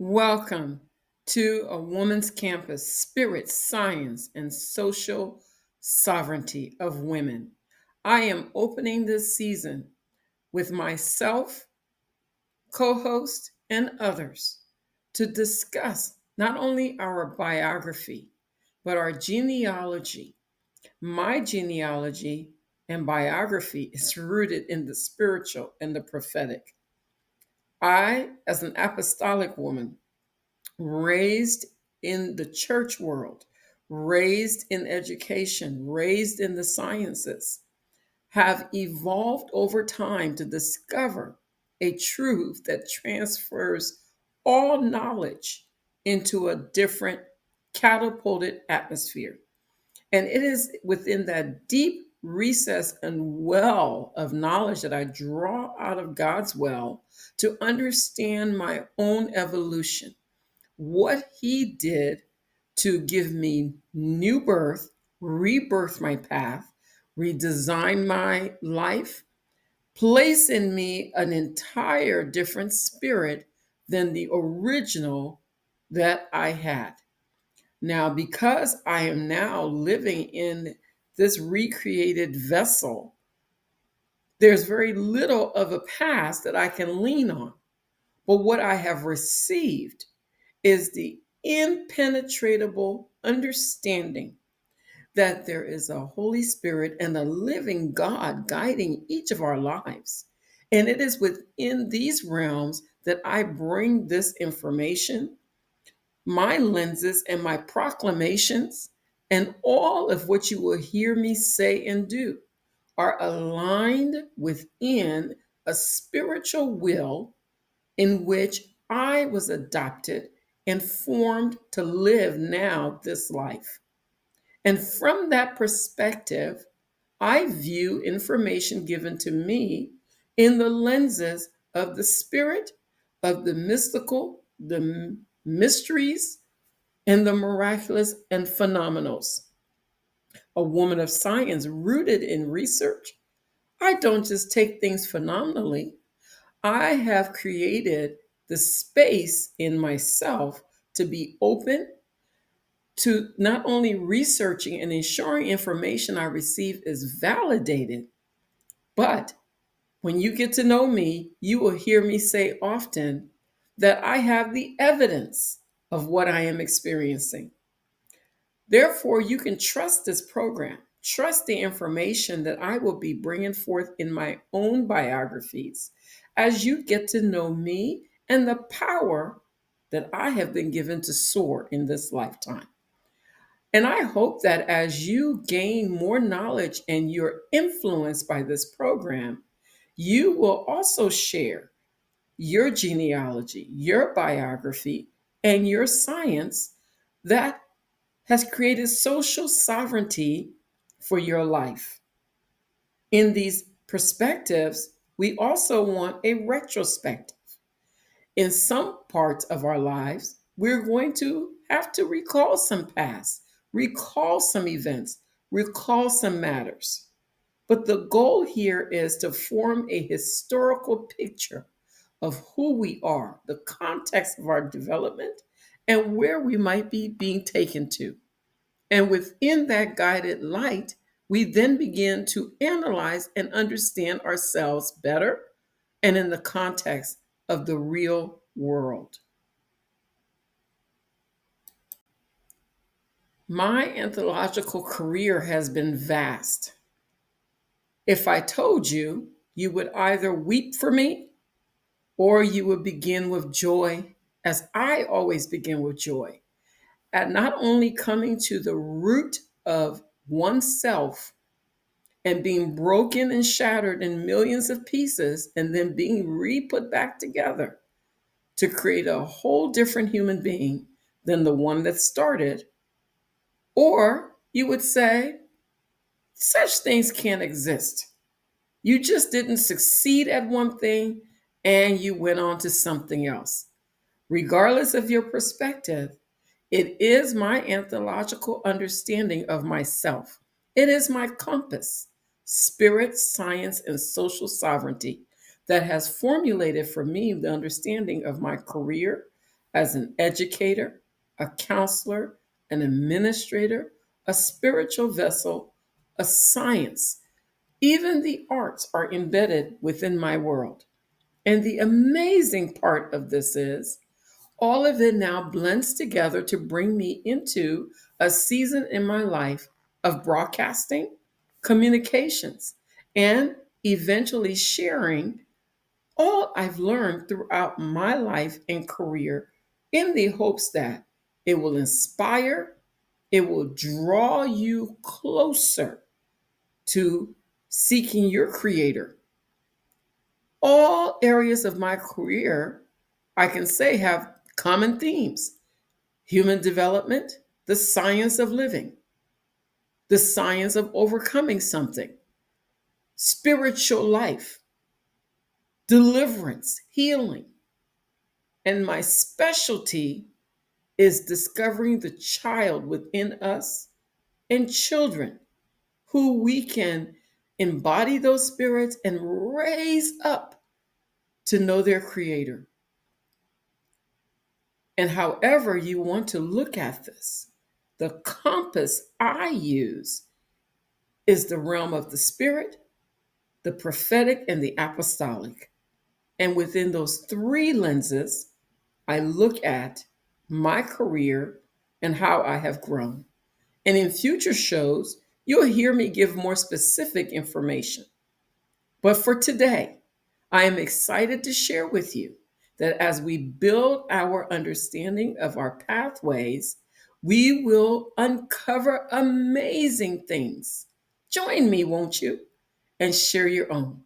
Welcome to a woman's campus, spirit, science, and social sovereignty of women. I am opening this season with myself, co host, and others to discuss not only our biography, but our genealogy. My genealogy and biography is rooted in the spiritual and the prophetic. I, as an apostolic woman, raised in the church world, raised in education, raised in the sciences, have evolved over time to discover a truth that transfers all knowledge into a different catapulted atmosphere. And it is within that deep recess and well of knowledge that I draw out of God's well to understand my own evolution, what he did to give me new birth, rebirth my path, redesign my life, place in me an entire different spirit than the original that I had. Now, because I am now living in this recreated vessel, there's very little of a past that I can lean on. But what I have received is the impenetrable understanding that there is a Holy Spirit and a living God guiding each of our lives. And it is within these realms that I bring this information, my lenses, and my proclamations, and all of what you will hear me say and do are aligned within a spiritual will in which I was adopted and formed to live now this life. And from that perspective, I view information given to me in the lenses of the spirit, of the mystical, the mysteries, and the miraculous and phenomenals. A woman of science rooted in research, I don't just take things phenomenally. I have created the space in myself to be open to not only researching and ensuring information I receive is validated, but when you get to know me, you will hear me say often that I have the evidence of what I am experiencing. Therefore, you can trust this program, trust the information that I will be bringing forth in my own biographies as you get to know me and the power that I have been given to soar in this lifetime. And I hope that as you gain more knowledge and you're influenced by this program, you will also share your genealogy, your biography, and your science that has created social sovereignty for your life. In these perspectives, we also want a retrospective. In some parts of our lives, we're going to have to recall some past, recall some events, recall some matters. But the goal here is to form a historical picture of who we are, the context of our development, and where we might be being taken to. And within that guided light, we then begin to analyze and understand ourselves better and in the context of the real world. My anthological career has been vast. If I told you, you would either weep for me or you would begin with joy, as I always begin with joy, at not only coming to the root of oneself and being broken and shattered in millions of pieces and then being re-put back together to create a whole different human being than the one that started. Or you would say, such things can't exist. You just didn't succeed at one thing and you went on to something else. Regardless of your perspective, it is my anthological understanding of myself. It is my compass, spirit, science, and social sovereignty that has formulated for me the understanding of my career as an educator, a counselor, an administrator, a spiritual vessel, a science. Even the arts are embedded within my world. And the amazing part of this is all of it now blends together to bring me into a season in my life of broadcasting, communications, and eventually sharing all I've learned throughout my life and career in the hopes that it will inspire, it will draw you closer to seeking your creator. All areas of my career, I can say, have common themes: human development, the science of living, the science of overcoming something, spiritual life, deliverance, healing. And my specialty is discovering the child within us and children who we can embody those spirits and raise up to know their creator. And however you want to look at this, the compass I use is the realm of the spirit, the prophetic, and the apostolic. And within those three lenses, I look at my career and how I have grown. And in future shows, you'll hear me give more specific information. But for today, I am excited to share with you that as we build our understanding of our pathways, we will uncover amazing things. Join me, won't you? And share your own.